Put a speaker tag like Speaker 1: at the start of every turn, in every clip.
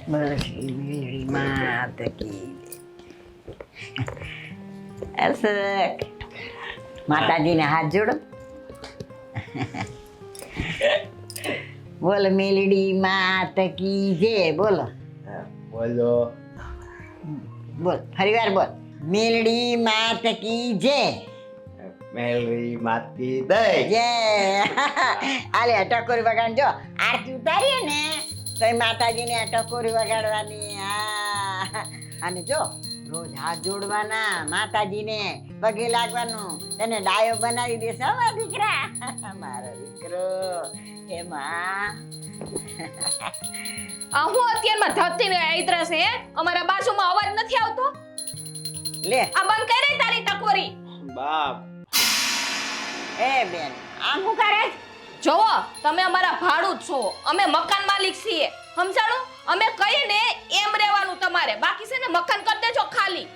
Speaker 1: मेरी मात की ऐसे माताजी ने हाथ जोड़ो बोलो मेलडी मात की जय बोलो
Speaker 2: બોલો
Speaker 1: बोल फरीवार बोल मेलडी मात की जय
Speaker 2: મેલડી માતી દઈ
Speaker 1: જય આલે ટકોરી વગાડજો આરતી ઉતારીએ ને તો એ માતાજીને ટકોરી વગાડવાની હા અને જો રોજ હાથ જોડવાના માતાજીને પગે લાગવાનું તને ડાયો બનાવી દેશે હો મારા દીકરા મારો દીકરો હે માં
Speaker 3: આ હું અત્યારમાં ધરતીને આઈતરા છે અમારા બાજુમાં અવાજ નથી આવતો
Speaker 1: લે
Speaker 3: આ બંધ કરે તારી ટકોરી
Speaker 2: બાપ
Speaker 1: એ બેન આમ શું કરે
Speaker 3: જોવો તમે અમારા ભાડું જ છો અમે મકાન માલિક છીએ સમજાણું અમે કહીએ ને એમ રહેવાનું તમારે બાકી છે ને મકાન કરી દેજો ખાલી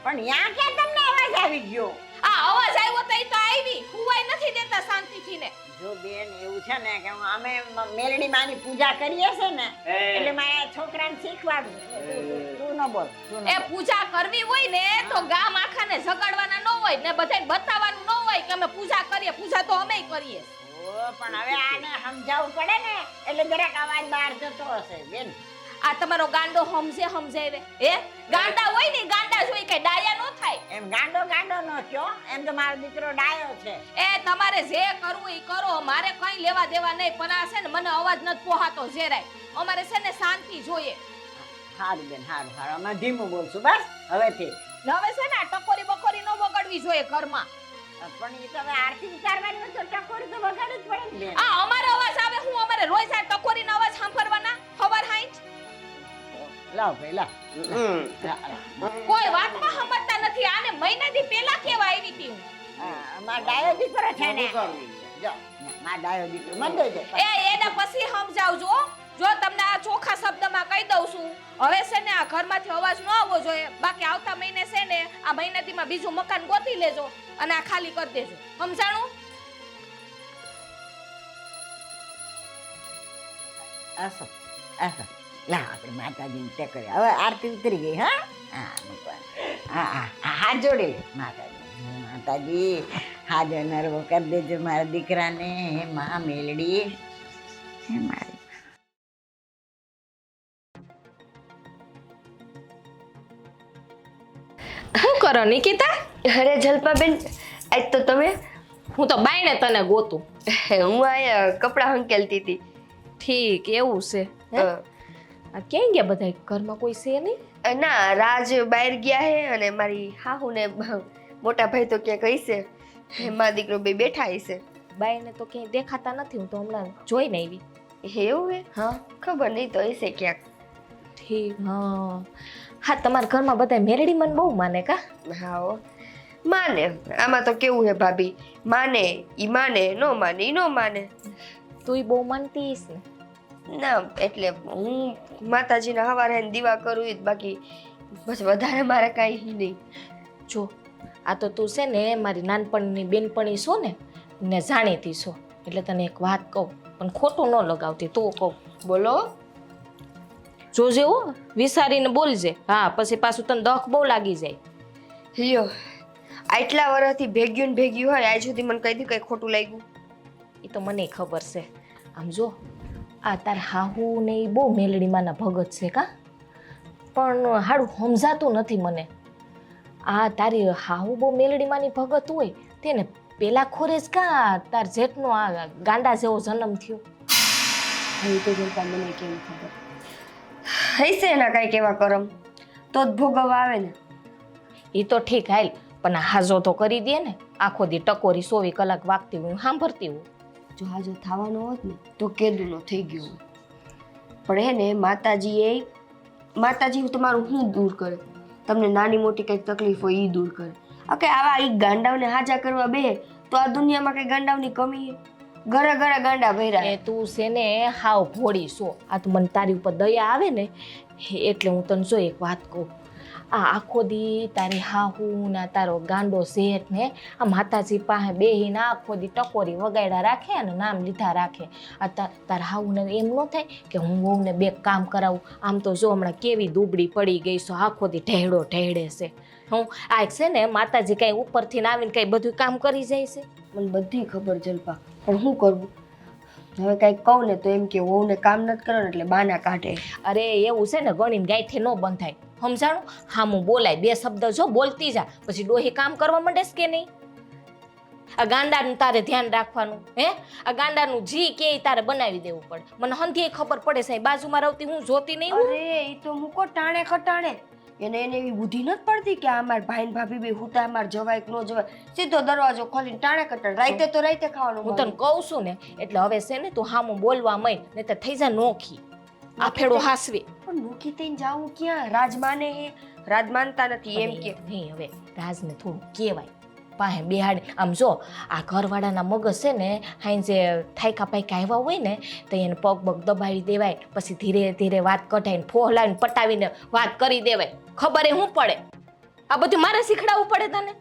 Speaker 1: પણ યા કે તમને અવાજ આવી ગયો
Speaker 3: આ અવાજ આવ્યો તો ઈ તો આવી હુવાય નથી દેતા શાંતિથી ને
Speaker 1: જો બેન એવું છે ને કે અમે મેલડી માની પૂજા કરીએ છે ને એટલે મારા છોકરાને શીખવાડું તું ન બોલ
Speaker 3: એ પૂજા કરવી હોય ને તો ગામ આખાને જગાડવાના ન હોય ને બધાને બતાવવાનું ન હોય કે અમે પૂજા કરીએ પૂજા તો અમેય કરીએ
Speaker 1: ઓ પણ હવે આને સમજાવવું પડે ને એટલે જરાક અવાજ બહાર જતો હશે બેન
Speaker 3: આ તમારો ગાંડો સમજાવે હે ગાંડા હોય ને ગાંડા જોઈ કે ડાયા નો થાય
Speaker 1: એમ ગાંડો નો કયો એમ તો મારો દીકરો ડાયો છે
Speaker 3: એ તમારે જે કરવું ઈ કરો મારે કઈ લેવા દેવા નહીં પણ આ છે ને મને અવાજ નથી પોહાતો જરાય અમારે છે ને શાંતિ જોઈએ
Speaker 1: હારું બેન હારું અમે ધીમું બોલશું બસ હવેથી
Speaker 3: હવે છે ને આ ટકોરી બકોરી ન વગાડવી જોઈએ ઘરમાં
Speaker 1: પણ એ તો હવે આરતી ઉતારવાની હોય તો ટકોરી તો વગાડવી જ પડે ને બેન
Speaker 3: આ અમારો અવાજ આવે હું અમારે રોજ આ ટકોરીનો અવાજ સાંભળવાના ખબર હાઈચ
Speaker 1: લાવ ભાઈ લાવ
Speaker 3: કોઈ વાતમાં સમજતા નથી આને મહિનાથી પહેલા કેવા આવી હતી હું
Speaker 1: મારો ડાયો દીકરો છે ને જો મારો ડાયો દીકરો મન દઈ દે
Speaker 3: એના પછી સમજાવજો જો તમને આ ચોખા શબ્દમાં કહી દઉં છું હવે છે ને આ ઘરમાંથી અવાજ ન આવવો જોઈએ બાકી આવતા મહિને છે ને આ મહિનાથીમાં બીજું મકાન ગોતી લેજો અને આ ખાલી કરી દેજો સમજાણું
Speaker 1: આસો લા આપણે માતાજીને તે કરી હવે આરતી ઉતરી ગઈ હા હા હાથ જોડી લે માતાજી હાજર નરવો કરી દેજો મારા દીકરાને હે માં મેલડી હે મારી
Speaker 3: શું કરો નિકિતા
Speaker 4: અરે જલ્પાબેન આજ તો તમે
Speaker 3: હું તો બાઈને તને ગોતું
Speaker 4: હું આ કપડા હંકેલતી હતી
Speaker 3: ઠીક એવું છે આ ક્યાં ગયા બધા ઘરમાં કોઈ છે નહીં
Speaker 4: ના રાજ બહાર ગયા હે અને મારી હાહુ ને મોટા ભાઈ તો ક્યાંક હશે મારા દીકરો બે બેઠા હશે
Speaker 3: બાઈને તો ક્યાંય દેખાતા નથી હું તો હમણાં જોઈને આવી
Speaker 4: એવું હે
Speaker 3: હા
Speaker 4: ખબર નહીં તો હશે ક્યાંક
Speaker 3: ઠીક હા હા તમારા ઘરમાં બધા મેલડી મને બહુ માને કા
Speaker 4: હા હો માને આમાં તો કેવું હે ભાભી માને ઈ માને નો માને ઈ નો માને
Speaker 3: તું બહુ માનતી હશ ને
Speaker 4: ના એટલે હું માતાજીના હવારે દીવા કરું જ બાકી બસ વધારે મારે કાંઈ નહીં
Speaker 3: જો આ તો તું છે ને મારી નાનપણની બેનપણી છો ને જાણીતી છો એટલે તને એક વાત કહું પણ ખોટું ન લગાવતી તો કહું
Speaker 4: બોલો
Speaker 3: જોજે હો વિચારીને બોલજે હા પછી પાછું તને દખ બહુ લાગી જાય
Speaker 4: લ્યો આટલા વર્ષથી ભેગ્યું ને ભેગ્યું હોય આજ સુધી મને કહી દીધું કંઈ ખોટું લાગ્યું
Speaker 3: એ તો મને ખબર છે આમ જો આ તાર હાહુ ને એ બહુ મેલડીમાંના ભગત છે કા પણ હાડું સમજાતું નથી મને આ તારી હાહુ બહુ મેલડીમાંની ભગત હોય તેને પેલા ખોરે જ કા તાર જેઠનો આ ગાંડા જેવો જન્મ થયો
Speaker 4: એ તો જલપા મને કેવી ખબર હૈસે એના કાંઈક એવા કરમ તો જ ભોગવવા આવે ને
Speaker 3: એ તો ઠીક હાલ પણ હાજો તો કરી દે ને આખો દી ટકોરી 24 કલાક વાગતી હું સાંભળતી હું
Speaker 4: જો હાજો થવાનો હોત ને તો કેદુનો થઈ ગયો પણ હે ને માતાજી તમારું શું દૂર કરે તમને નાની મોટી કંઈક તકલીફ હોય એ દૂર કરે ઓકે આવા એ ગાંડાઓને હાજા કરવા બે તો આ દુનિયામાં કઈ ગાંડાઓની કમી હે ઘરે ઘરે ગાંડા ભર્યા
Speaker 3: એ તું છે ને હાવ ભોળી છો આ તું મને તારી ઉપર દયા આવે ને એટલે હું તને જો એક વાત કહું આ આખો દી તારી હાહુ ના તારો ગાંડો શેઠ ને આ માતાજી પાસે બેહીને આખો દી ટકોરી વગાડ્યા રાખે અને નામ લીધા રાખે. આ તાર હાહુને એમ ન થાય કે હું વહુને બે કામ કરાવું? આમ તો જો હમણાં કેવી દુબળી પડી ગઈ છો, આખો દી ઢેડે છે. હું આ છે ને માતાજી કઈ ઉપરથી આવીને કઈ બધું કામ કરી જાય છે.
Speaker 4: મને બધી ખબર જલપા, પણ શું કરવું? હવે કાંઈક કહું ને તો એમ કે વહુને કામ નથી કરવાનું એટલે બાના કાઢે.
Speaker 3: અરે એવું છે ને ગણીને ગાયથી ન બંધાય, સમજાણું? હા હું બોલાય બે શબ્દ જો બોલતી જા, પછી ડોહી કામ કરવા માંડેશ કે નહીં? આ ગાંડાનું તારે ધ્યાન રાખવાનું હે? આ ગાંડાનું જી કે તારે બનાવી દેવું પડે. મને હંધી ખબર પડે સાહેબ, બાજુમાં રહતી હું જોતી નહીં.
Speaker 4: અરે એ તો મૂકો ટાણે ખટાણે, એને એવી બુદ્ધિ નથી પડતી કે અમાર ભાઈ ને ભાભી બે હુતા અમાર જવાય કે ન જવાય. સીધો દરવાજો ખોલીને ટાણે ખટાણે રાતે તો રાતે ખાવાનું.
Speaker 3: હું તને કહું છું ને એટલે હવે છે ને તું હામું બોલવા મય ને તો થઈ જા નોખી. આ ફેડો હાસવે
Speaker 4: પણ નોખી થઈને જાવું ક્યાં? રાજ માને હે? રાજ માનતા નથી એમ કે
Speaker 3: નહીં. હવે રાજને થોડું કહેવાય પાસે બેહાડે. આમ જો આ ઘરવાળાના મગજ છે ને હાઈ જે થાયકા પાયકા આવ્યા હોય ને તો એને પગ પગ દબાવી દેવાય, પછી ધીરે ધીરે વાત કઢાઈને ફોહલાવીને પટાવીને વાત કરી દેવાય. ખબર શું પડે? આ બધું મારે શીખડાવવું પડે તને?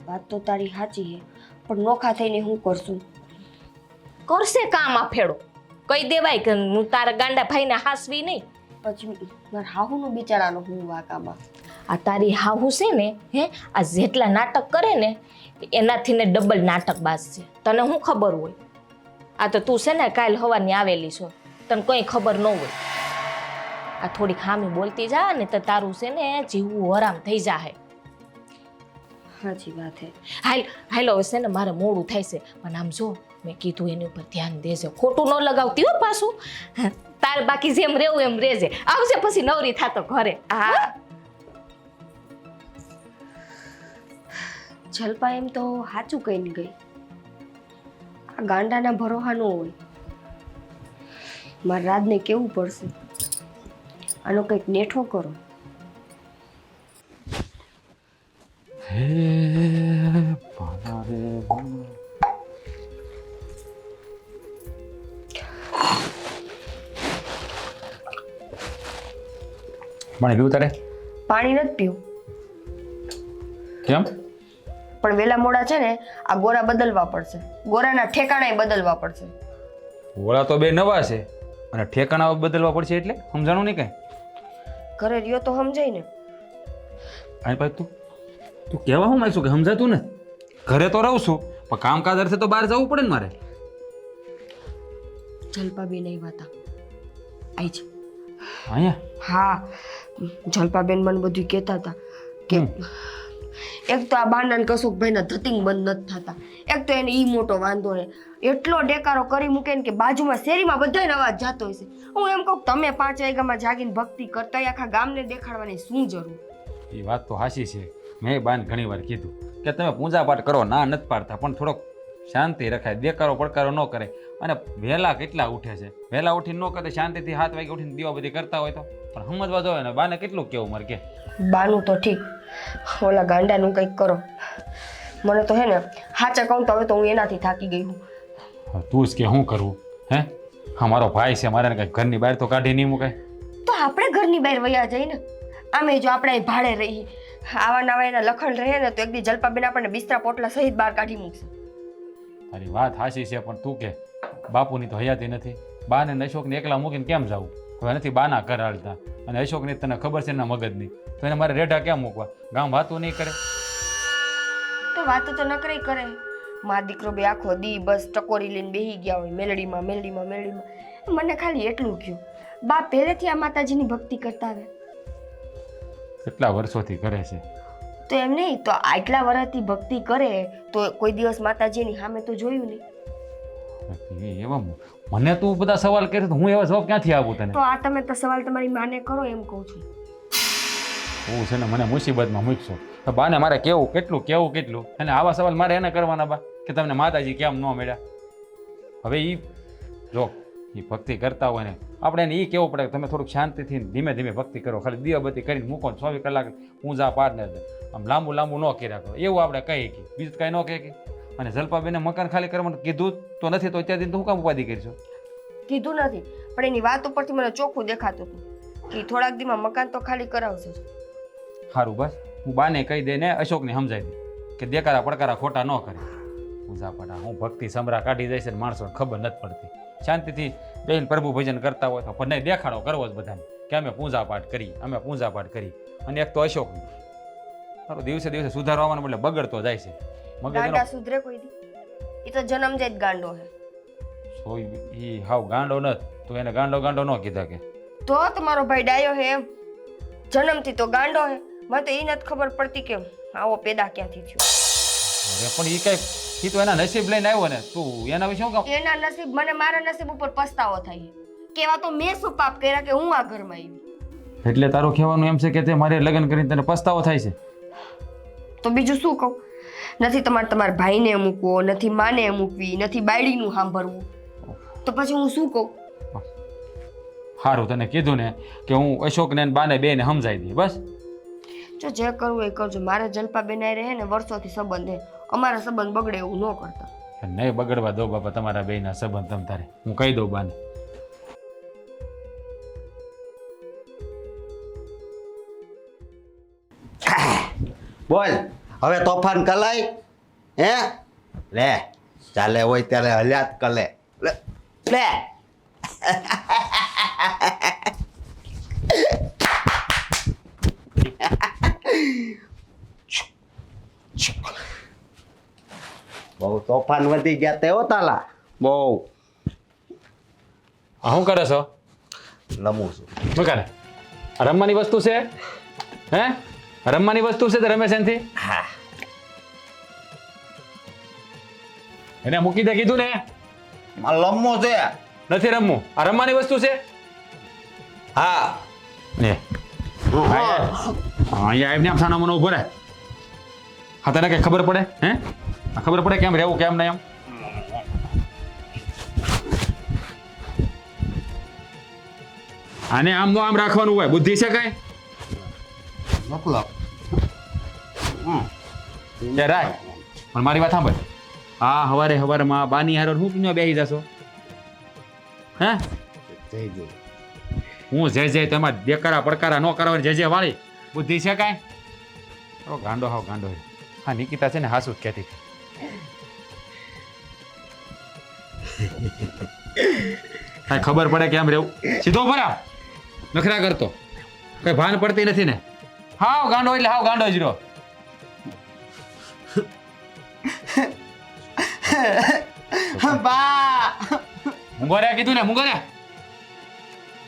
Speaker 4: વાત તો તારી સાચી હે, પણ નોખા થઈને શું કરશું?
Speaker 3: કરશે કામ આ ફેડો કહી દેવાય કે હું તારા ગાંડા ભાઈને હાસવી નહીં.
Speaker 4: પછી મારા હાહુનું બિચારાનું હું વાકામાં.
Speaker 3: આ તારી હાહુ છે ને હે, આ જેટલા નાટક કરે ને એનાથી ને ડબલ નાટક બાજ છે. તને શું ખબર હોય? આ તો તું છે ને કાલ હવાની આવેલી છો, તને કંઈ ખબર ન હોય. આ થોડી ખામી બોલતી જા ને તો તારું છે ને જીવવું હરામ થઈ જાહે.
Speaker 4: સાચી વાત હે.
Speaker 3: હાલો હવે છે ને મારે મોડું થાય છે, પણ આમ જો મેં કીધું એની ઉપર ધ્યાન દેજે, ખોટું ન લગાવતી હો પાછું. તારે બાકી જેમ રહેવું એમ રહેજે, આવજે પછી નવરી થાતો ઘરે. હા
Speaker 4: જલપા એમ તો સાચું કહીને ગઈ. આ ગાંડાના ભરોહા ન હોય. મારા રાજને કેવું પડશે, આનો કંઈક નેઠો કરો.
Speaker 5: પાણી પીવું તારે?
Speaker 4: પાણી નથી પીવું,
Speaker 5: કેમ?
Speaker 4: પણ વેલા મોડા છે ને આ ગોરા બદલવા પડશે. ગોરાના ઠેકાણા બદલવા પડશે.
Speaker 5: ગોળા તો બે નવા છે અને ઠેકાણા બદલવા પડશે એટલે સમજાણું નહીં કાંઈ?
Speaker 4: ઘરે રહ્યો તો સમજાય ને.
Speaker 5: અને પછી તું કહેવા શું માંગશું કે સમજાતું ને? ઘરે તો રહું છું પણ કામકાજ અર્થે તો બહાર જવું પડે ને મારે.
Speaker 4: જલપાબેન આવ્યા હતા આઈ છે.
Speaker 5: અહીંયા?
Speaker 4: હા, જલપાબેન મને બધું કહેતા હતા કે એક તો આ બાંડાને કશુકભાઈના ધતિંગ બંધ નથી થતા, એક તો એને ઈ મોટો વાંધો ને એટલો ડેકારો કરી મૂકે ને કે બાજુમાં શેરીમાં બધાને અવાજ જાતો હોય છે. હું એમ કહું તમે 5 વાગ્યામાં જાગીને ભક્તિ કરતા હોય, આખા ગામને દેખાડવાની શું જરૂર?
Speaker 5: એ વાત તો હાચી છે. મેં બાને ઘણી વાર કીધું કે તમે પૂજા પાઠ કરો, ના નથી પાડતા, પણ થોડોક શાંતિ રખાય, દેકારો પડકારો ન કરે. અને વહેલા કેટલા ઉઠે છે, વહેલા ઉઠીને ન કરે શાંતિથી 7 વાગે ઉઠીને દીવા બધી કરતા હોય તો પણ સમજવા જોઈએ ને. બાને કેટલું કેવું મારે કે
Speaker 4: બાનું તો ઠીક, ઓલા ગાંડાનું કંઈક કરો. મને તો હે ને હાચા કહું તો હવે તો હું એનાથી થાકી ગઈ હું.
Speaker 5: તું જ કે શું કરવું? હે હા, મારો ભાઈ છે, મારે કંઈક ઘરની બહાર તો કાઢી નહીં મુકાય.
Speaker 4: તો આપણે ઘરની બહાર વયા જઈએ ને. આમે જો આપણે અહીં ભાડે રહીએ, આવા નવા એના લખણ રહે ને તો એક દી જલપાબેન આપણને બિસ્તરા પોટલા સહિત બહાર કાઢી મૂકશે.
Speaker 5: તારી વાત હાચી છે, પણ તું કે બાપુની તો હયાતી નથી. બાને ને અશોકને એકલા મૂકીને કેમ જવું? હવે નથી બાના ઘર હાલતા, અને અશોકની તને ખબર છે એના મગજની, તો એને મારે રેઢા કેમ મૂકવા? ગામ વાતું નહીં કરે
Speaker 4: તો વાતો તો નકરી કરે. મા દીકરો બે આખો દી બસ ટકોરી લઈને બેહી ગયા હોય મેલડીમાં મેલડીમાં મેલડીમાં. મને ખાલી એટલું કહ્યું, બા પહેલેથી આ માતાજીની ભક્તિ કરતા આવે.
Speaker 5: કેટલા વર્ષોથી કરે છે.
Speaker 4: તો એમ નહીં, તો આટલા વર્ષથી ભક્તિ કરે તો કોઈ દિવસ માતાજીની સામે તો જોયું નહીં.
Speaker 5: એવા મને તું બધા સવાલ કરે તો હું એવા જવાબ ક્યાંથી આપું તને?
Speaker 4: તો આ તમે તો સવાલ તમારી માને કરો એમ કહું છું.
Speaker 5: હું છે ને મને મુસીબતમાં મૂકશો તો બાને મારે કેવું કેટલું અને આવા સવાલ મારે એને કરવાના બા કે તમને માતાજી કેમ ન મળ્યા? હવે એ જો એ ભક્તિ કરતા હોય ને આપણે એને એ કહેવું પડે કે તમે થોડુંક શાંતિથી ધીમે ધીમે ભક્તિ કરો, ખાલી દીવાબત્તી કરીને મૂકો ને 24 કલાક પૂજા પાઠ ને આમ લાંબુ ન કર્યા કરો, એવું આપણે કહીએ કે બીજું કાંઈ ન કહે કે. અને જલપાબેને મકાન ખાલી કરવાનું કીધું તો નથી, તો અત્યારથી તો હું કામ ઉપાધિ કરીશું?
Speaker 4: કીધું નથી, પણ એની વાત ઉપરથી મને ચોખ્ખું દેખાતું હતું કે થોડાક દીમાં મકાન તો ખાલી કરાવશે જ.
Speaker 5: સારું બસ હું બાને કહી દે ને અશોકને સમજાવી દે કે દેકારા પડકારા ખોટા ન કરે. પૂજા પાઠ હું ભક્તિ સમરા કાઢી જાય છે ને માણસોને ખબર નથી પડતી. શાંતિથી બેન પ્રભુ ભજન કરતા હોય તો પણ નહીં દેખાડો કરવો જ બધાને કે અમે પૂજા પાઠ કરી અમે પૂજા પાઠ કરી. અને એક તો અશોકનું સારું દિવસે દિવસે સુધારવાનું એટલે બગડતો જાય છે. મગજ
Speaker 4: ગાંડા સુધરે કોઈ દી? એ તો જન્મ જ ગાંડો હે.
Speaker 5: એ હાવ ગાંડો નથી તો એને ગાંડો ગાંડો ન કીધા કે
Speaker 4: તો તમારો ભાઈ ડાયો હે એમ? જન્મથી તો ગાંડો હે. મને તો એ નથી ખબર પડતી કે આવો પેદા ક્યાંથી થયો.
Speaker 5: અરે પણ એ કઈ એ તો એના નસીબ લઈને આવ્યો ને તું એના વિશે શું કહું?
Speaker 4: એના નસીબ મને મારા નસીબ ઉપર પસ્તાવો થાય છે. કેવા તો મેં શું પાપ કર્યા કે હું આ ઘરમાં આવી?
Speaker 5: એટલે તારું કહેવાનું એમ છે કે તે મારે લગ્ન કરીને તને પસ્તાવો થાય છે?
Speaker 4: તો બીજું શું કહું? નથી તમારે તમારા ભાઈને મૂકવો, નથી માને મૂકવી, નથી બાયડીનું સાંભળવું, તો પછી હું શું કહું?
Speaker 5: સારું તને કીધું ને કે હું અશોકને ને બાને બેને સમજાવી દઈએ બસ.
Speaker 4: જો જે કરવું એ કરજો. મારે જલપાબેન આઈ રહે ને વર્ષોથી સંબંધ હે. અમારા સંબંધ બગડે એવું ન કરતા.
Speaker 5: નહીં બગડવા દો બાપા તમારા બેયના સંબંધ તમ તારે. હું કહી દઉં બાને.
Speaker 2: બોલ હવે તોફાન કલાય હે લે ચાલે હોય ત્યારે હલ્યા જ કલે લે લે બહુ તોફાન વધી ગયા તે હો તાલા બહુ.
Speaker 5: શું કરે છો?
Speaker 2: રમું છું.
Speaker 5: શું કરે? આ રમવાની વસ્તુ છે? હે રમવાની વસ્તુ છે તો રમે છે એનથી?
Speaker 2: હા
Speaker 5: એને મૂકી દે કીધું ને.
Speaker 2: માં લમ્મો છે.
Speaker 5: નથી રમવું. આ રમવાની વસ્તુ છે.
Speaker 2: હા
Speaker 5: ને અહીંયા આવીને આમ સાના મને ઉભો રહે. હા તને કઈ ખબર પડે? હે ખબર પડે કેમ રહેવું કેમ નહીં એમ? આને આમ નો આમ રાખવાનું હોય. બુદ્ધિ છે કઈ?
Speaker 2: મતલબ
Speaker 5: તે રાખ પણ મારી વાત સાંભળ. હા હવારે હવારમાં બાની હારો હું પીને બેસી જશો? હે
Speaker 2: જઈ જઈ
Speaker 5: હું જે તમારે દેકારા પડકારા ન કરવાની જે વાળી બુદ્ધિ છે કાંઈ? ઓ ગાંડો હાવ ગાંડો. હા નિકિતા છે ને હાસુ જ કહેતી. કાંઈ ખબર પડે કેમ રહેવું? સીધો ભરા નખરા કરતો કઈ ભાન પડતી નથી ને. હાવ ગાંડો એટલે હાવ ગાંડો જ રહ્યો.
Speaker 2: બા
Speaker 5: મુંગોર્યા કીધું ને મુંગોર્યા.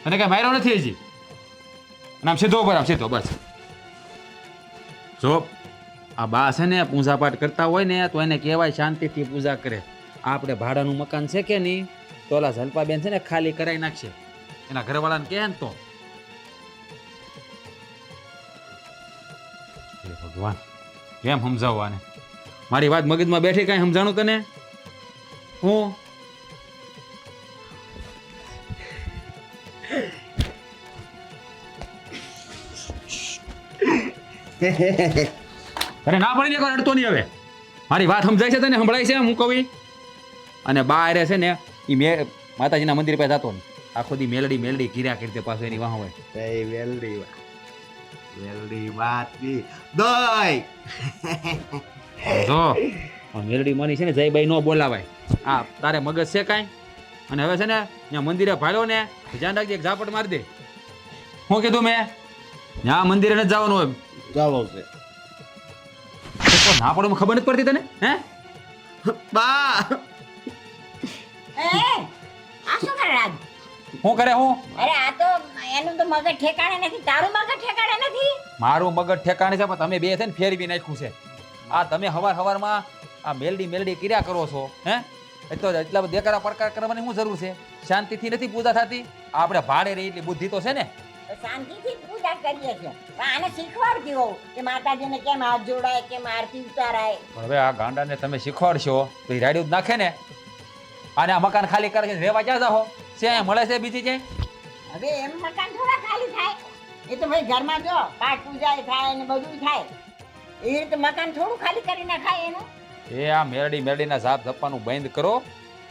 Speaker 5: અને કઈ માર્યો નથી હજી. અને આમ સીધો ઉપર આમ સીધો બસ. જો આ બા છે ને પૂજા પાઠ કરતા હોય ને તો એને કહેવાય શાંતિથી પૂજા કરે. આપણે ભાડાનું મકાન છે કે નહીં તો ઓલા જલપાબેન છે ને ખાલી કરાવી નાખશે એના ઘરવાળાને કહે ને તો. હે ભગવાન કેમ સમજાવવાને? મારી વાત મગજમાં બેઠી કાંઈ સમજાણું તને? હું અરે ના પડી ને અડતો નહીં. હવે મારી વાત સમજાય છે તને? સંભળાય છે હું કહું? અને બા અરે છે ને એ માતાજીના મંદિર પાસે જતો નહીં. આખો દી મેલડી મેલડી કીર્યા કરતે પાછો એની વાહ હોય.
Speaker 2: એ વેલડી વેલડી વાતી દોય
Speaker 5: જો મેલડી મની છે ને જયબાઈ નો બોલાવાય. હા તારે મગજ છે કાંઈ? અને હવે છે ને ત્યાં મંદિરે ભાડ્યો ને ધ્યાન રાખજે એક ઝાપટ મારી દે. શું કીધું મેં? ત્યાં મંદિરે નથી જવાનું હોય.
Speaker 2: ચાલો છે
Speaker 5: ના પડે ખબર નથી પડતી તને? હે
Speaker 2: બા
Speaker 1: એ આ શું કરે રાજ?
Speaker 5: શું કરે? હું
Speaker 1: અરે આ તો એનું તો મગજ ઠેકાણે નથી, તારું મગજ ઠેકાણે નથી.
Speaker 5: મારું મગજ ઠેકાણે છે પણ તમે બે છે ને ફેરવી નાખ્યું છે. આ તમે હવારમાં આ મેલડી મેલડી કર્યા કરો છો. હે એટલા બધા દેકારા પડકાર કરવાની શું જરૂર છે? શાંતિથી નથી પૂજા થતી? આપણે ભાડે રહી એટલી બુદ્ધિ તો છે ને.
Speaker 1: તો શાંતિથી પૂજા કરીએ છીએ પણ આને શીખવાડતી હોઉં કે માતાજીને કેમ હાથ જોડાય, કેમ આરતી ઉતારાય.
Speaker 5: પણ હવે આ ગાંડાને તમે શીખવાડશો તો એ રાડ્યું જ નાખે ને. અને આ મકાન ખાલી કરે છે રહેવા ક્યાં જાઓ? છે મળે છે બીજી છે?
Speaker 1: હવે એમ મકાન થોડા ખાલી થાય? એ તો ભાઈ ઘરમાં જો પાઠ પૂજા થાય ને બધું થાય એવી રીતે મકાન થોડું ખાલી કરીને ખાય એનું.
Speaker 5: એ આ મેરડી મેરડીના ઝાપ ઝપ્પાનું બંધ કરો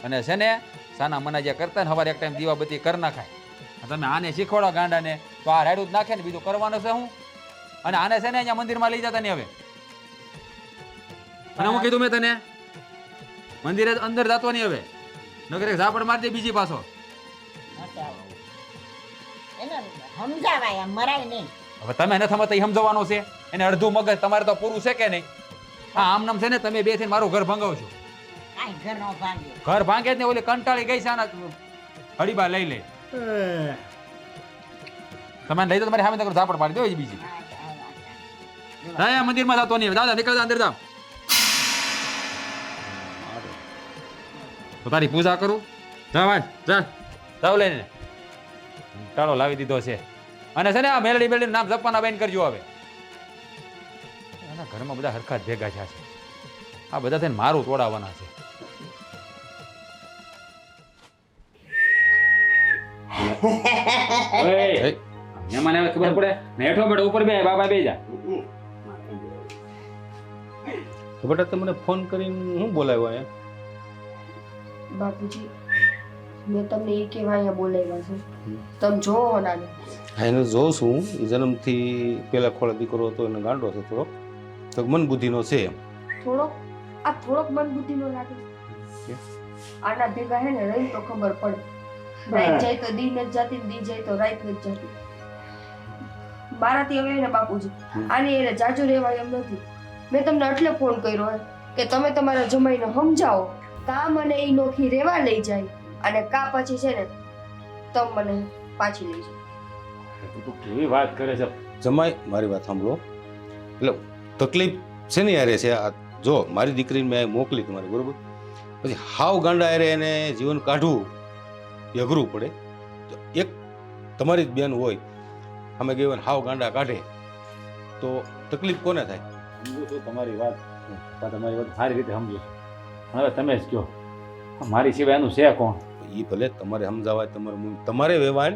Speaker 5: અને છે ને સાના મના જે કરતા ને સવારે એક ટાઈમ દીવાબત્તી કરી નાખાય. તમે આને શીખવાડો ગાંડાને તો આ રાયડું જ નાખે ને બીજું કરવાનું છે હું અને આને છે ને અહીંયા મંદિરમાં લઈ જતા નહીં હવે અને હું કીધું મેં તને મંદિરે અંદર જતો નહીં હવે નગર એક ઝાપડ મારી દે બીજી પાછો
Speaker 1: એને સમજાવાય મરાય નહીં.
Speaker 5: હવે તમે નથી સમજતા એ સમજવાનું છે એને અડધું મગજ તમારે તો પૂરું છે કે નહીં હા આમ નામ છે ને તમે બે થઈને મારું ઘર ભંગાવશો
Speaker 1: કાંઈ ઘર નો ભાંગ્યો.
Speaker 5: ઘર ભાંગે જ ને ઓલી કંટાળી ગઈ છે આના હડીબા લઈ લે તમે લઈ તો તમારી સામે તક ઝાપડ પાડી દો એ બીજી ના મંદિરમાં જતો નહીં દાદા નીકળ અંદર જાવ તો તારી પૂજા કરું જા વાંચ જા જાવ લઈને ટાળો લાવી દીધો છે અને છે ને આ મેલડી બેલડી નામ જપવાના બેન કરજો હવે એના ઘરમાં બધા હરખા જ ભેગા થયા છે આ બધા થઈને મારું તોડાવવાના છે મહેમાન આવે ખબર પડે ને હેઠો બેઠો ઉપર બે બાબા બે જા
Speaker 6: તો બેટા તમને ફોન કરીને હું બોલાવ્યો અહીંયા
Speaker 4: બાપુજી મેં તમને એ કહેવા અહીંયા બોલાવ્યા છે તમે જોવો નાને
Speaker 6: હા એને જોઉં છું એ જન્મથી પેલા ખોળે દીકરો હતો એને ગાંડો છે થોડો તો મન બુદ્ધિનો છે એમ
Speaker 4: થોડોક મન બુદ્ધિનો લાગે છે. આના ભેગા હે ને રહી તો ખબર પડે રાત જાય તો દી નથી જાતી દી જાય તો રાત નથી જાતી મારાથી હવે ને બાપુજી આની એને જાજુ રહેવાય એમ નથી. મેં તમને એટલે ફોન કર્યો હે કે તમે તમારા જમાઈને સમજાવો કા મને એ નોખી રહેવા લઈ જાય અને કા પછી છે ને તમે મને પાછી લઈ જાય.
Speaker 5: તું કેવી વાત કરે છે
Speaker 6: જમાઈ મારી વાત સાંભળો એટલે તકલીફ છે ને યારે છે આ જો મારી દીકરીને મેં મોકલી તમારી બરોબર પછી હાવ ગાંડા યારે એને જીવન કાઢવું એ અઘરું પડે તો એક તમારી જ બેન હોય અમે ગઈ હોય ને હાવ ગાંડા કાઢે તો તકલીફ કોને થાય
Speaker 5: સમજુ છું તમારી વાત તમારી વાત સારી રીતે સમજુ છું હવે તમે જ કહો મારી સિવાય એનું છે કોણ
Speaker 6: એ ભલે તમારે સમજાવાય તમારે વ્યવહાર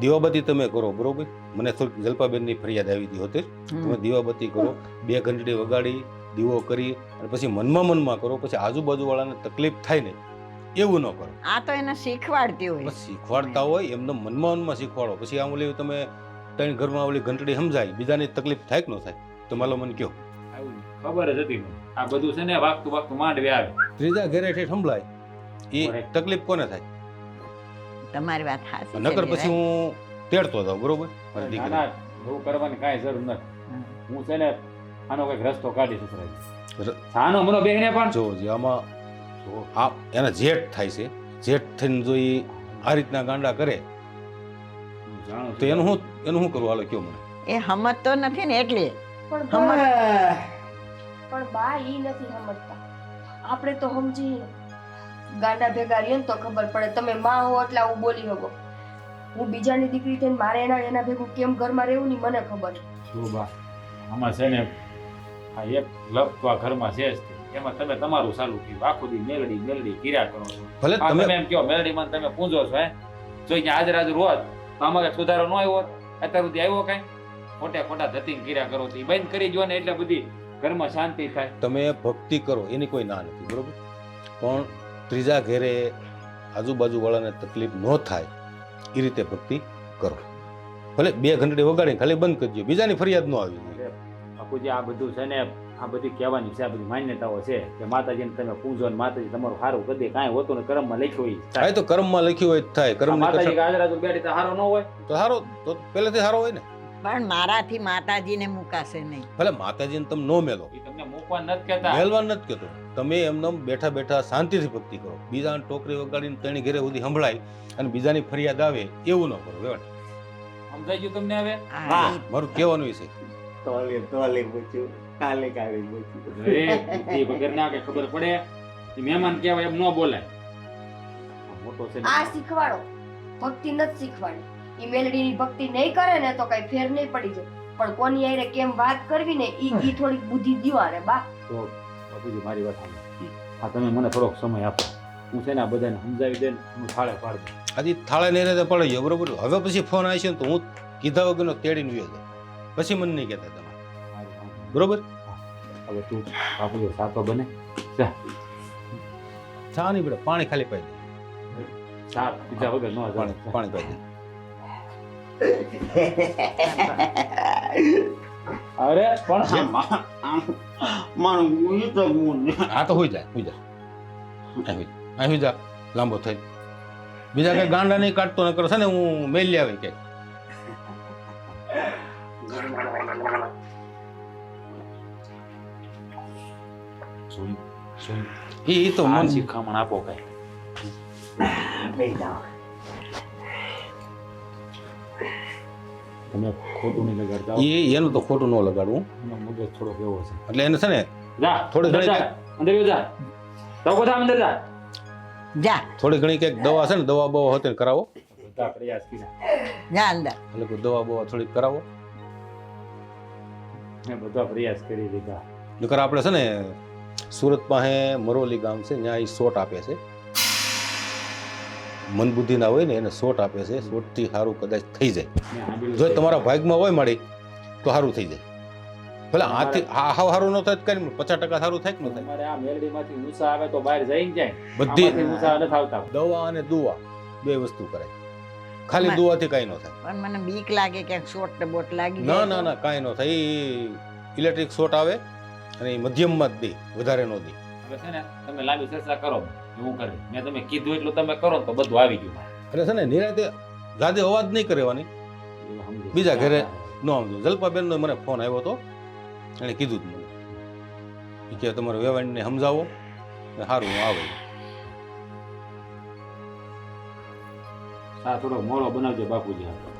Speaker 6: દીવાબત્તી તમે કરો બરોબર મને થોડીક જલ્પાબેનની ફરિયાદ આવી હતી હોતે તમે દીવાબત્તી કરો 2 ઘંટડી વગાડી દીવો કરી અને પછી મનમાં કરો પછી આજુબાજુવાળાને તકલીફ થાય ને એવું ન કરો.
Speaker 1: આ તો એને શીખવાડતી હોય.
Speaker 6: બસ શીખવાડતા હોય એમને મનમાં શીખવાડો પછી આમ ઓલી તમે ત્રણ ઘરમાં ઓલી ઘંટડી સમજાય બીજાને તકલીફ થાય કે ન થાય તો માલો મને કહો
Speaker 5: ખબર જ હતી આ બધું છે ને વાગતું માંડવી આવે
Speaker 6: ત્રીજા ઘેરે ઠેઠ સંભળાય એ તકલીફ કોને થાય
Speaker 1: તમારી વાત સાચી છે.
Speaker 6: નકર પછી હું તેડતો જાઉં બરોબર મારી
Speaker 5: ના
Speaker 6: દીકરી
Speaker 5: ના એવું કરવાની કાંઈ જરૂર નથી હું છે ને આનો કંઈક રસ્તો કાઢી સસરાજી સાનો મનો બેહને પણ
Speaker 6: જો જે આમાં આ એના જેઠ થાય છે જેઠ થઈને જો એ આ રીતના ગાંડા કરે
Speaker 5: જાણું
Speaker 6: તો એનું શું કરવું હાલો કયો મને
Speaker 1: એ સમજતો નથી ને એટલે
Speaker 4: પણ બા ઈ નથી સમજતા આપણે તો સમજી ગાંડા ભેગા રહીએ ને તો ખબર પડે. તમે માં હો એટલે હું બોલી શકો હું બીજાની દીકરી થઈને મારે એના ભેગું કેમ ઘરમાં રહેવું ની મને ખબર છે.
Speaker 5: શું બા આમાં છે ને આ એક લપ તો આ ઘરમાં છે જ તે. એમાં તમે તમારું ચાલુ કર્યું આખું દી મેલડી કિર્યા કરો છો
Speaker 6: ભલે
Speaker 5: આ
Speaker 6: તમે
Speaker 5: તમે એમ કહો મેલડીમાં તમે પૂંજો છો હે જો અહીંયા હાજર હોત તો આમાં કઈ સુધારો ન આવ્યો હોત અત્યાર સુધી આવ્યો કઈ ખોટા ધતિંગ કિર્યા કરો તો એ બંધ કરી જો ને એટલે બધી ઘરમાં શાંતિ થાય.
Speaker 6: તમે ભક્તિ કરો એની કોઈ ના નથી બરોબર પણ ત્રીજા ઘેરે આજુબાજુવાળાને તકલીફ ન થાય એ રીતે ભક્તિ કરો. ભલે 2 ઘંટડી વગાડીને ખાલી બંધ કરજો બીજાની ફરિયાદ ન આવી જોઈએ.
Speaker 5: બાપુજી આ બધું છે ને આ બધી કહેવાની છે આ બધી માન્યતાઓ છે કે માતાજીને તમે પૂંજો ને માતાજી તમારું સારું કદે કાંઈ હોતું ને કર્મમાં લખ્યું હોય
Speaker 6: હા તો કર્મમાં લખ્યું હોય તો થાય કર્મ
Speaker 5: માતાજી હાજર બેઠી તો સારો ન હોય
Speaker 6: તો સારો તો પહેલેથી સારો હોય ને.
Speaker 1: પણ મારાથી માતાજીને મુકાશે નહીં.
Speaker 6: ભલે માતાજીને તમે ન મેલો
Speaker 5: એ તમને મૂકવા નથી કહેતા
Speaker 6: મેલવા નથી કહેતો તમે એમને બેઠા બેઠા શાંતિથી ભક્તિ કરો બીજાને ટોકરી વગાડીને તેની ઘરે સુધી સંભળાય અને બીજાની ફરિયાદ આવે એવું ન કરો વેવાણ.
Speaker 5: સમજાઈ ગયું તમને હવે
Speaker 1: હા,
Speaker 6: મારું કહેવાનું એ છે
Speaker 5: બુદ્ધિ વગર ના કે ખબર પડે એ મહેમાન કહેવાય એમ ન બોલાય મોટો છે
Speaker 4: આ શીખવાડો ભક્તિ નથી શીખવાડી. ઈ મેલડીની ભક્તિ નહીં કરે ને તો કઈ ફેર નહીં પડી જાય પણ કોની આરે કેમ વાત કરવી ને ઈ થોડીક બુદ્ધિ દ્યો આરે બા.
Speaker 5: તો બાપુજી મારી વાત સાંભળો આ તમે મને થોડોક સમય આપો હું છે ને આ બધાને સમજાવી દે હું થાળે પાડી દઉં.
Speaker 6: આજે થાળે નહીં રહેતા પડી ગયો બરોબર હવે પછી ફોન આવશે ને તો હું કીધા વગરનો તેડીને વ્યો જાય પછી મને નહીં કહેતા તમે બરોબર.
Speaker 5: હવે તું બાપુજી સાતો બને જા
Speaker 6: ચા નહીં બેટા પાણી ખાલી પાઈ દે
Speaker 5: ચા પીધા વગર ન
Speaker 6: પાણી પાઈ દે
Speaker 5: અરે પણ
Speaker 6: આ તો હોઈ જાય અહીં જા લાંબો થઈ બીજા કઈ ગાંડા નહીં કાઢતો ન કરો છે ને હું મેલી આવી કે એ તો મન
Speaker 5: શિખામણ આપો કઈ તમે ખોટું નહીં લગાડતા
Speaker 6: એનું તો ખોટું ન લગાડવું
Speaker 5: એનો મગજ થોડોક એવો છે
Speaker 6: એટલે એને છે ને
Speaker 5: જા
Speaker 6: થોડી ઘણી
Speaker 5: અંદર જા તો કોથા અંદર જા
Speaker 1: જા
Speaker 6: થોડી ઘણી કંઈક દવા છે ને દવા બવા હોતી ને કરાવો
Speaker 5: બધા પ્રયાસ કર્યા
Speaker 1: જા અંદર
Speaker 6: એટલે કોઈ દવા બવા થોડીક કરાવો
Speaker 5: મેં બધા પ્રયાસ કરી દીધા
Speaker 6: નકર આપણે છે ને સુરત પાસે મરોલી ગામ છે ત્યાં એ શોટ આપે છે મન બુદ્ધિ ના હોય ને એને શોટ આપે છે શોટથી સારું કદાચ થઈ જાય જો તમારા ભાગમાં હોય મારી તો સારું થઈ જાય ભલે હાથી હાવ સારું ન થાય તો કરી 50% સારું થાય કે ન થાય
Speaker 5: તમારે આ મેલડીમાંથી ઊંચા આવે તો બહાર જઈને જાય
Speaker 6: બધી
Speaker 5: આમાંથી ઊંચા નથી આવતા
Speaker 6: દવા અને દુવા બે વસ્તુ કરાય ખાલી દુવાથી કાંઈ ન થાય
Speaker 1: પણ મને બીક લાગે કે શોટ ને બોટ લાગી
Speaker 6: ના
Speaker 1: જાય
Speaker 6: ના ના કાંઈ ન થાય એ ઇલેક્ટ્રિક શોટ આવે અને એ મધ્યમમાં જ દે વધારે ન દે
Speaker 5: હવે છે ને તમે લાંબી ચર્ચા કરો એવું કરે મેં તમે કીધું એટલું તમે કરો ને તો બધું આવી ગયું
Speaker 6: અને છે ને નિરાતે જાદે અવાજ નહીં કરવાની
Speaker 5: એવું સમજો.
Speaker 6: બીજા ઘરે ન સમજો જલ્પાબેનનો મને ફોન આવ્યો હતો એણે કીધું જ મને ઈ કે તમારે વેવાણને સમજાવો ને સારું આવે
Speaker 5: હા થોડો મોળો બનાવજો બાપુજી આપણો.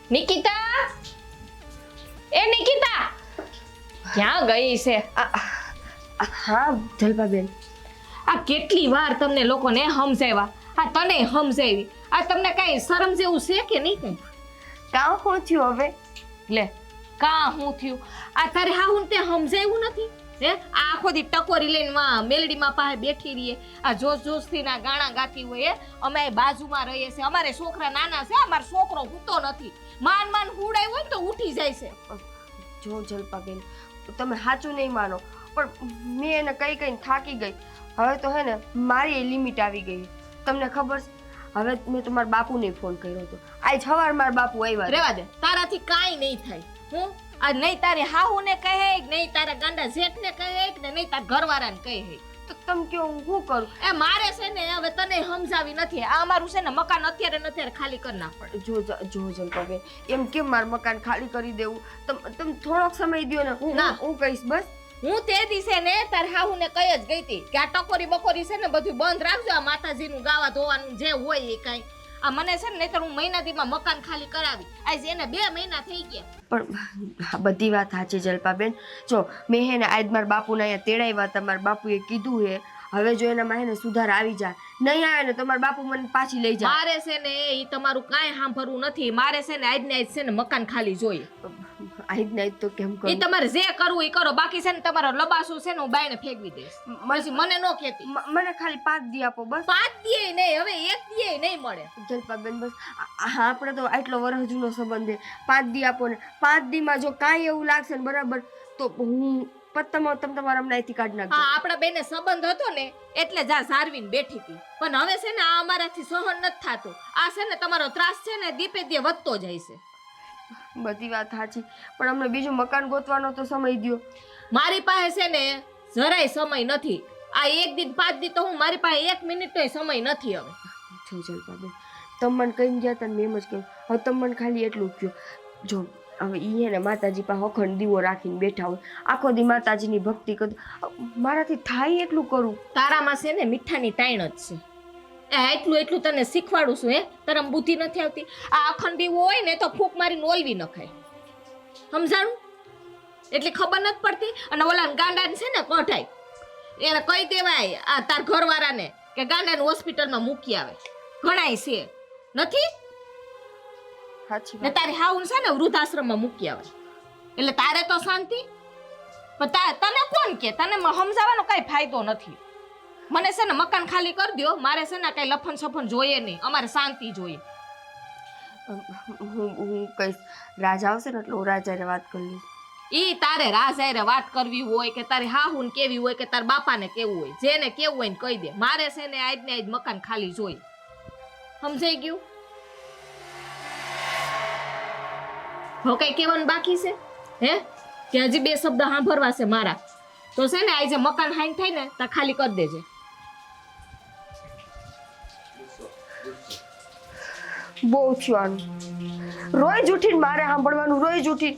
Speaker 3: નિકિતા એ નિકિતા ક્યાં ગઈ છે
Speaker 4: હા જલપાબેન
Speaker 3: આ કેટલી વાર તમને લોકોને સમજાવ્યા આ તને સમજાવી આ તમને કઈ શરમ જેવું છે કે નહીં કઈ
Speaker 4: કાં શું થયું હવે
Speaker 3: લે કા હું થયું આ તારે હા હું તે સમજાવ્યું નથી હે આ આખો દી ટકોરી લઈને મેલડીમાં પાસે બેઠી રહીએ આ જોશ ના ગાણા ગાતી હોય અમે બાજુમાં રહીએ છે અમારે છોકરા નાના છે અમારો છોકરો હૂતો નથી માન હુડાય હોય ને તો ઉઠી જાય છે
Speaker 4: જો જલપાબેન તમે સાચું નહીં માનો પણ મેં એને કઈ કઈ થાકી ગઈ હવે તો હે ને મારી લિમિટ આવી ગઈ તમને ખબર છે હવે મેં તમારા બાપુને ફોન કર્યો હતો આજ સવાર મારા બાપુ આવ્યા
Speaker 3: રેવા દે તારાથી કાંઈ નહીં થાય હું આ નહીં તારી હાહુને કહે નહીં તારા ગાંડા જેઠને કહે કે નહીં તારા ઘરવાળાને કહે
Speaker 4: તો તમે કહો હું શું કરું
Speaker 3: એ મારે છે ને હવે તને સમજાવી નથી આ અમારું છે ને મકાન અત્યારે ખાલી કરી નાખ
Speaker 4: જો જલપાબેન એમ કેમ મારું મકાન ખાલી કરી દેવું તમે થોડોક સમય દ્યો ને
Speaker 3: ના.
Speaker 4: હું કહીશ બસ
Speaker 3: હું તે દિવસે ને તાર હાહુને કઈ જ ગઈ હતી કે આ ટકોરી બકોરી છે ને બધું બંધ રાખજો આ માતાજીનું ગાવા ધોવાનું જે હોય એ કાંઈ આ મને છે ને નહીંતર હું મહિનાથીમાં મકાન ખાલી કરાવી આજ એને 2 મહિના થઈ ગયા
Speaker 4: પણ આ બધી વાત સાચી જલપાબેન જો મેં હે ને આજ મારા બાપુને અહીંયા તેડાવ્યા હતા મારા બાપુએ કીધું હે હવે જો એનામાં હે ને સુધાર આવી જાય નહીં આવે ને તો મારા બાપુ મને પાછી લઈ જાય
Speaker 3: મારે છે ને એ તમારું કાંઈ સાંભળવું નથી મારે છે ને આજને આજ છે ને મકાન ખાલી જોઈએ
Speaker 4: આજ નહીં તો કેમ
Speaker 3: એ
Speaker 4: કરું
Speaker 3: તમારે જે કરવું એ કરો બાકી છે ને તમારો લબાસું છે ને હું બાયણે ફેંકવી દઈશ પછી મને ન કહેતી
Speaker 4: મને ખાલી 5 દી આપો બસ
Speaker 3: 5 દીએ નહીં હવે 1 દીએ નહીં મળે
Speaker 4: જલપાબેન બસ આપણે તો આટલો વર્ષ જૂનો સંબંધ છે 5 દી આપો ને 5 દીમાં જો કાંઈ એવું લાગશે ને બરાબર તો હું પત્તામાં તમે તમારા હમણાંથી કાઢી નાખજો
Speaker 3: હા આપણા બેને સંબંધ હતો ને એટલે જા ઝારવીને બેઠી હતી પણ હવે છે ને આ અમારાથી સહન નથી થતું આ છે ને તમારો ત્રાસ છે ને દીપે દી વધતો જાય છે
Speaker 4: બધી વાત સાચી પણ અમને બીજું મકાન ગોતવાનો તો સમય દ્યો
Speaker 3: મારી પાસે છે ને જરાય સમય નથી આ 1 દિન 5 દી તો હું મારી પાસે 1 મિનિટનો સમય નથી હવે
Speaker 4: જો જલપાબેન તમે મને કહીને ગયા હતા ને મેં એમ જ કહ્યું હવે તમે મને ખાલી એટલું કહ્યું જો હવે ઈ ને માતાજી પાસે અખંડ દીવો રાખીને બેઠા હોય આખો દી માતાજીની ભક્તિ કર મારાથી થાય એટલું કરું
Speaker 3: તારામાં છે ને મીઠાની ટાઈણ જ છે એટલું તને શીખવાડું છું હે તારા બુદ્ધિ નથી આવતી આ અખંડ દીવો હોય ને તો ફૂંક મારીને ઓલવી નખાય સમજાણું એટલે ખબર નથી પડતી અને ઓલા ગાંડાને છે ને કઢાય એને કહી દેવાય આ તાર ઘરવાળાને કે ગાંડાને હોસ્પિટલમાં મૂકી આવે ઘણાય છે નથી
Speaker 4: સાચી
Speaker 3: ને તારી હાઉન છે ને વૃદ્ધાશ્રમમાં મૂકી આવે એટલે તારે તો શાંતિ પણ તને કોણ કે તને સમજાવવાનો કઈ ફાયદો નથી મને છે ને મકાન ખાલી કરી દો મારે છે ને કઈ લફન સફન જોઈએ નહીં અમારે શાંતિ જોઈએ
Speaker 4: હું કહીશ રાજ આવશે ને એટલે હું રાજાને વાત કરી લઈશ
Speaker 3: ઈ તારે રાજાએ વાત કરવી હોય કે તારી હાહુન કેવી હોય કે તાર બાપાને કેવું હોય જેને કેવું હોય ને કહી દે મારે છે ને આજ ને આજ મકાન ખાલી જોઈએ સમજાઈ ગયું હવે કઈ કહેવાનું બાકી છે હે કે હજી 2 શબ્દ સાંભળવા છે મારા તો છે ને આજે મકાન હાઈન થાય ને તો ખાલી કરી દેજે.
Speaker 4: બહુ થયું આનું. રોજ ઉઠીને મારે સાંભળવાનું, રોજ ઉઠી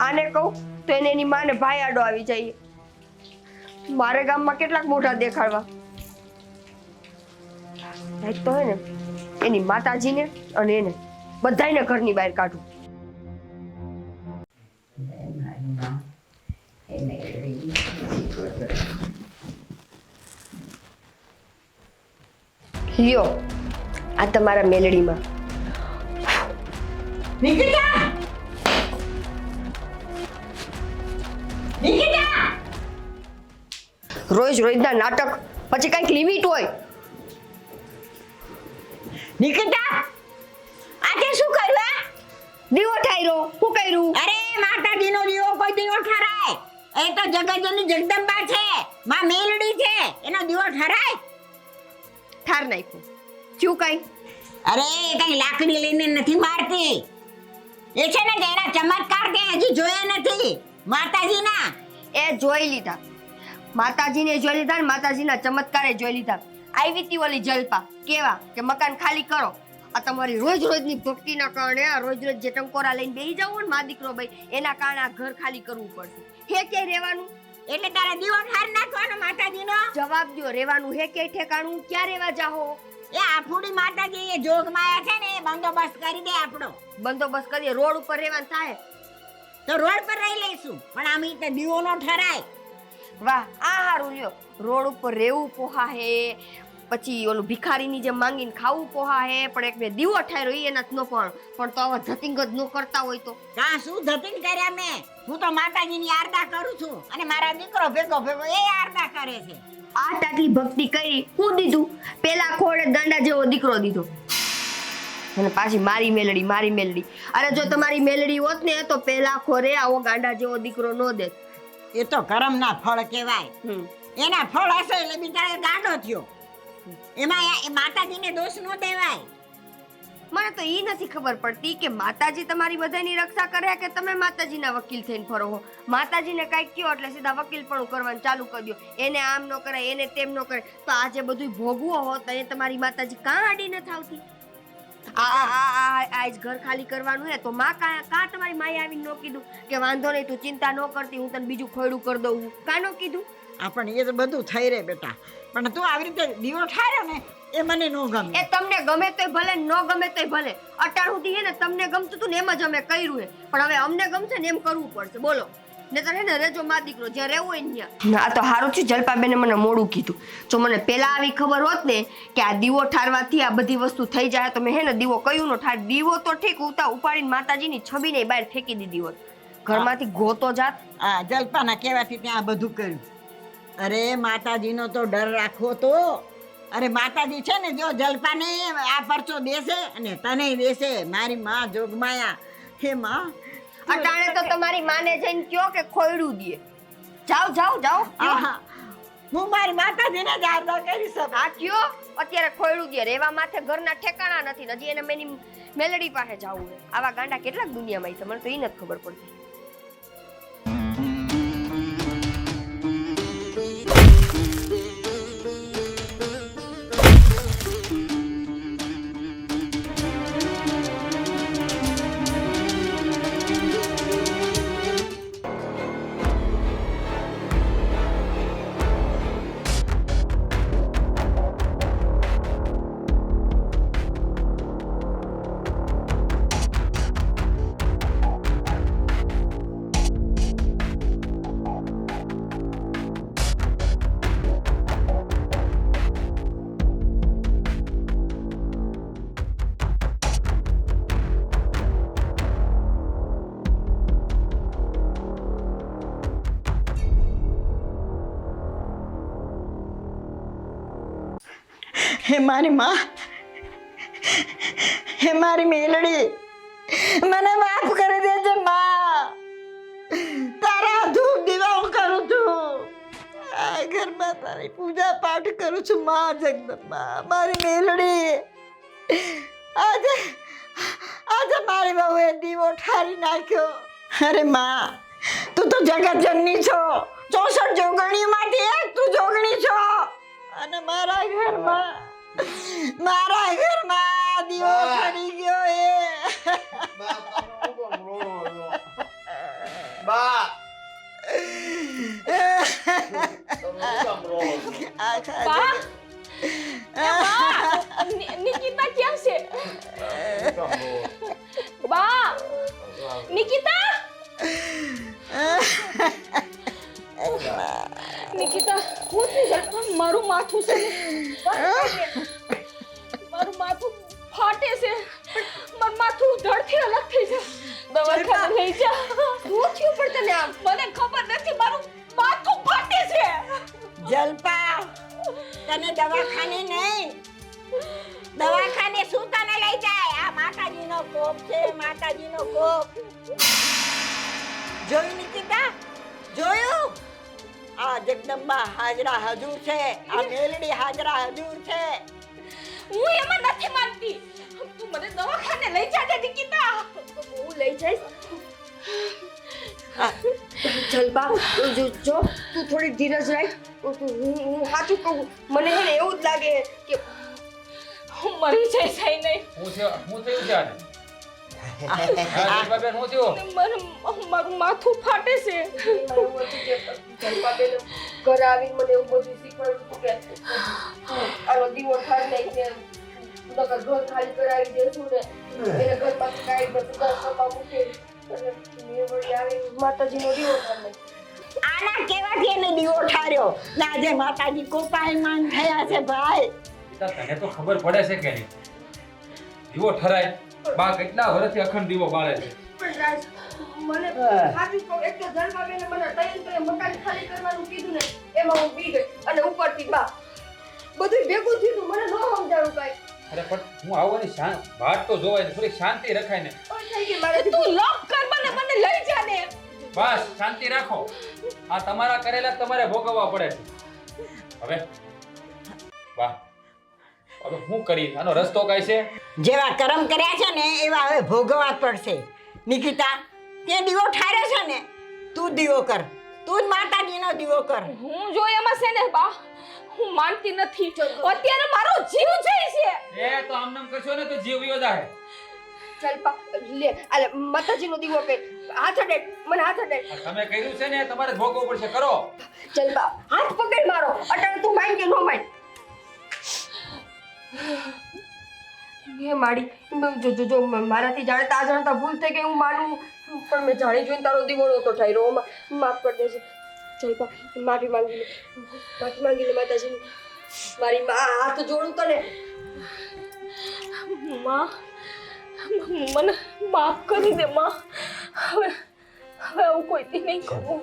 Speaker 4: આને કહું તો એની માને ભાઈ આડો આવી જાય. મારે ગામમાં કેટલાક મોઢા દેખાડવા. તો હે ને એની માતાજીને અને એને બધાયને ઘરની બહાર કાઢું. લ્યો આ તમારા મેલડીમાં.
Speaker 1: નિકિતા નિકિતા
Speaker 4: રોજ રોજના નાટક, પછી કઈક લિમિટ હોય.
Speaker 1: નિકિતા આજે શું કર્યું?
Speaker 4: દીવો ઠાયરો, શું કર્યું?
Speaker 1: અરે માતાજીનો દીવો કોઈ દીવો ઠરાય? એ તો જગતજનની જગદંબા છે, માં મેલડી છે, એનો દીવો ઠરાય?
Speaker 4: ઠાર નાખ્યું. શું કઈ?
Speaker 1: અરે કઈ લાકડી લઈને નથી મારતી. એ છે ને તેના ચમત્કાર તે હજી જોયા નથી માતાજીના.
Speaker 4: એ જોઈ લીધા, માતાજીને જોઈ લીધા ને માતાજીના ચમત્કારે જોઈ લીધા. આવી તી ઓલી જલપા કેવા કે મકાન ખાલી કરો. આ તમારી રોજ રોજની ભક્તિના કારણે આ રોજ રોજ જે ટંકોરા લઈને બેહી જાવ ને મા દીકરો ભાઈ, એના કારણે આ ઘર ખાલી કરવું પડશે. હે કે રહેવાનું?
Speaker 1: એટલે તારા દીવો ઠાર નાખવાનો માતાજીનો?
Speaker 4: જવાબ દો. રહેવાનું હે કે ઠેકાણું? ક્યાં રહેવા જાહો?
Speaker 1: એ આફુડી માતાજી એ જોગમાયા છે ને, એ બંદોબસ્ત કરી દે આપણો.
Speaker 4: બંદોબસ્ત કરીએ. રોડ ઉપર રહેવાનું થાય
Speaker 1: તો રોડ પર રહી લઈશું, પણ આમ ઈ તો દીવો નો ઠરાય.
Speaker 4: વાહ, આ હારું લ્યો. રોડ ઉપર રહેવું પોહા હે, પછી ઓલું ભિખારીની જેમ માંગીને ખાવું પોહા હે, પણ એક બે દીવો ઠાયરો ઈ એના જ ન પણ તો આવા ધતિંગ જ ન કરતા હોય તો.
Speaker 1: કા શું ધતિંગ કર્યા મેં? હું તો માતાજીની આરડા કરું છું અને મારા દીકરો ભેગો ભેગો એ આરડા કરે છે.
Speaker 4: આ ટાટલી ભક્તિ કરી હું દીધું? પેલા ખોડે ગાંડા જેવો દીકરો દીધો અને પાછી મારી મેલડી, મારી મેલડી. અરે જો તમારી મેલડી હોત ને તો પેલા ખોરે આવો ગાંડા જેવો દીકરો નો દેત.
Speaker 1: એ તો કરમના ફળ કહેવાય. એના ફળ હશે એટલે બિચારો ગાંડો થયો. એમાં એ માતાજીને દોષ નો દેવાય.
Speaker 4: મને તો ઈ નથી ખબર પડતી કે માતાજી તમારી બધાની રક્ષા કરે કે તમે માતાજીના વકીલ થઈને ફરો હો. માતાજીને કાંઈક કયો એટલે સીધા વકીલપણું કરવાનું ચાલુ કરી દો. એને આમ ન કરે, એને તેમ ન કરે. તો આજે બધું ભોગવો હોત એ તમારી માતાજી કાં આડી ન થાવતી? આજ ઘર ખાલી કરવાનું હે તો માં કાં તમારી માએ આવીને ન કીધું કે વાંધો નહીં તું ચિંતા ન કરતી, હું તને બીજું ખોયડું કરી દઉં? કાં ન કીધું?
Speaker 1: પણ એ તો બધું થઈ રહે બેટા, પણ તું આવી રીતે દીવો ઠાર્યો ને એ મને નો ગમે.
Speaker 4: એ તમને ગમે તોય ભલે, ન ગમે તોય ભલે. અટાણ સુધી હે ને તમને ગમતું હતું ને એમ જ અમે કર્યું હે, પણ હવે અમને ગમશે ને એમ કરવું પડશે. બોલો નહીતર હે ને રેજો મા દીકરો જ્યાં રહેવું હોય ને ત્યાં. આ તો હારું છે જલપાબેને મને મોડું કીધું. જો મને પેલા આવી ખબર હોત ને કે આ દીવો ઠારવાથી આ બધી વસ્તુ થઈ જાય તો મેં હે ને દીવો કયું નો ઠાર. દીવો તો ઠીક ઉપાડીને માતાજીની છબીને બહાર ફેંકી દીધી હોત. ઘરમાંથી ગોતો જાત.
Speaker 1: આ જલપાના કહેવાથી ત્યાં બધું કર્યું. અરે માતાજીનો તો ડર રાખવો તો. અરે માતાજી છે ને જો જલપાને આ પરચો દેશે અને તને દેશે. મારી માં જોગમાયા. હે માં,
Speaker 4: અટાણે તો તમારી માને જઈને કયો કે ખોયડું દે. જાઓ જાઓ જાઓ.
Speaker 1: હું મારી માતાજીને જ આરડા કરી શકું.
Speaker 4: આ કયો અત્યારે ખોયડું દે. રેવા માથે ઘરના ઠેકાણા નથી. હજી એને મેની મેલડી પાસે જાવું છે. આવા ગાંડા કેટલાક દુનિયામાં છે, મને તો ઈ નથી ખબર પડતી.
Speaker 1: હે મારી માં, હે મારી મેલડી, મને માફ કરી દેજે માં. તારા ધૂપ દીવા હું કરું છું. આ ઘરમાં તારી પૂજા પાઠ કરું છું માં જગદંબા. મારી મેલડી આજે આજે મારી મારી બહુએ દીવો ઠારી નાખ્યો. અરે માં, તું તો જગતજનની છો. 64 જોગણીમાંથી એક તું જોગણી છો. અને મારા ઘરમાં દીવો ઠરી ગયો એ.
Speaker 2: બા
Speaker 3: બા નિકિતા ક્યાં છે? બા નિકિતા નિકિતા હું થઈ જાય મારું માથું છે ને મારું માથું ફાટે છે મારું માથું ધડથી અલગ થઈ જાય દવાખાને લઈ જા. શું થયું પણ તને? આમ મને ખબર નથી મારું માથું ફાટે છે.
Speaker 1: જલપા, તને દવાખાને નહીં, દવાખાને શું તને લઈ જાય? આ માતાજીનો કોપ છે, માતાજીનો કોપ. જોયું નિકિતા? જોયું? આ જગદંબા હાજરા હજુર છે, આ મેલડી હાજરા હજુર છે.
Speaker 3: હું એમાં નથી માનતી. તું મને દવાખાને લઈ જાજે નિકિતા.
Speaker 4: હું લઈ જઈશ. જલપા જો તું થોડી ધીરજ રાખ. હું સાચું કહું, મને હે ને એવું જ લાગે કે
Speaker 3: હું મરી જઈશ નહીં.
Speaker 5: હું થયું છે આને? હા બેન, હું થયું?
Speaker 3: મારું માથું ફાટે છે.
Speaker 4: જલપાબેન ઘરે આવીને મને એવું બધું શીખવાડ્યું કે આનો દીવો ઠાર નાખીને નકર ઘર ખાલી કરાવી દેશું ને એને ઘર પાછું કાઢી બધું ઘરમાં મૂકે અને મેં વળી આવીને માતાજીનો દીવો ઠાર નાખ્યો.
Speaker 1: આના કેવાથી એને દીવો ઠાર્યો ને આજે માતાજી કોપાયમાન થયા છે ભાઈ.
Speaker 5: તને તો ખબર પડે છે કે નહીં? દીવો ઠરાય બા કેટલા વર્ષથી અખંડ દીવો બાળે છે.
Speaker 4: પણ રાજ મને સાચું કહું, એક તો જલપાબેને મને તૈયાર મકાન ખાલી કરવાનું કીધું ને એમાં હું પી ગઈ અને ઉપરથી બા બધું ભેગું થયું મને ન સમજાયું કાંઈ.
Speaker 5: અરે પણ હું આવવાની વાત તો જોવાય ને, થોડીક શાંતિ રખાય ને.
Speaker 4: થઈ ગઈ મારે
Speaker 3: તું લોક કર મને લઈ જા ને.
Speaker 5: બસ શાંતિ રાખો. આ તમારા કરેલા તમારે ભોગવવા પડે છે. હવે વાહ, હવે શું કરી? આનો રસ્તો કઈ છે?
Speaker 1: જેવા કર્મ કર્યા છે ને એવા હવે ભોગવવા જ પડશે. નિકિતા, તે દીવો ઠાર્યો છે ને, તું દીવો કર, તું જ માતાજીનો દીવો કર.
Speaker 3: હું જો એમાં છે ને બા હું માનતી નથી. અત્યારે મારો જીવ જાય છે.
Speaker 5: એ તો આમનામ કરશો ને તો જીવ વયો જાય.
Speaker 4: જલપા લે આલે માતાજીનો દીવો કર. હાથ અડે મને હાથ અડે.
Speaker 5: તમે કર્યું છે ને તમારે જ ભોગવવું પડશે. કરો.
Speaker 4: જલપા હાથ પકડ મારો. અટાણે તું માન કે નો માન? હે માડી જો મારાથી જાણતા અજાણતા ભૂલ થઈ ગઈ. હું માનું પણ મેં જાણી જોઈને તારો દીવો નહોતો ઠાર્યો. માફ કરી દેજે જલપા. માફી માંગી લે માતાજીની. મારી માં હાથ જોડું તને.
Speaker 3: માં મને માફ કરી દે માં. હવે હું કોઈથી નહીં કરું.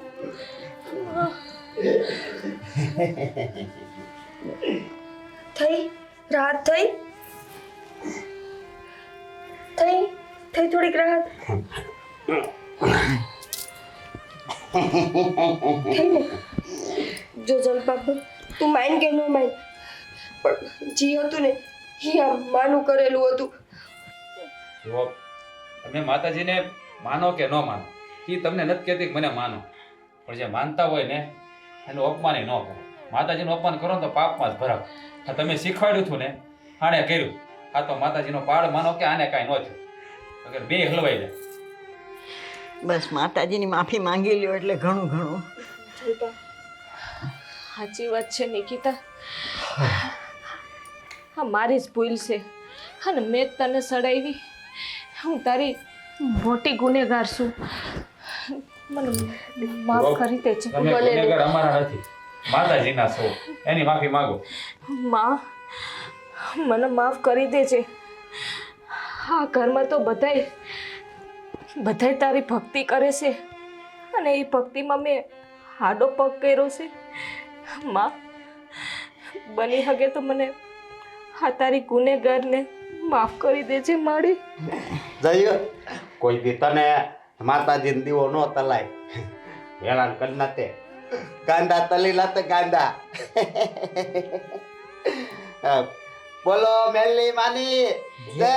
Speaker 4: થઈ રાહત થઈ થોડીક રાહત થઈ ને? જો જલપા તું માન કે ન માન પણ જી હતું ને એ આ માનું કરેલું હતું.
Speaker 5: જુઓ, તમે માતાજીને માનો કે ન માનો, એ તમને નથી કહેતી કે મને માનો, પણ જે માનતા હોય ને એનું અપમાન ન કરે. માતાજીનું અપમાન કરો ને તો પાપમાં જ ભરાવ. આ તમે શીખવાડ્યું હતું ને, આને કર્યું. આ તો માતાજીનો પાડ માનો કે આને કાંઈ ન થયું, અગર બે હલવાઈ જાય.
Speaker 1: બસ માતાજીની માફી માંગી લ્યો એટલે ઘણું ઘણું.
Speaker 4: જલપા
Speaker 3: સાચી વાત છે નિકિતા. હા મારી જ ભૂલ છે. હા ને મેં જ તને સડાવી. હું તારી મોટી ગુનેગાર છું. મને માફ કરી દેજે.
Speaker 5: તમે ગુનેગાર અમારા નથી, માતાજીના છો. એની માફી માંગો.
Speaker 3: માં મને માફ કરી દેજે. હા ઘરમાં તો બધાય તારી ભક્તિ કરે છે અને એ ભક્તિમાં મેં હાડો પગ કર્યો છે. માં બની શકે તો મને હા તારી ગુનેગારને માફ કરી દેજે માડી.
Speaker 2: જયું કોઈ દી તને માતાજીનો દીવો ન તલાય હેરાન કરી નાખે. ગાંડા તલી લાતે ગાંડા. બોલો મેલી માની જય.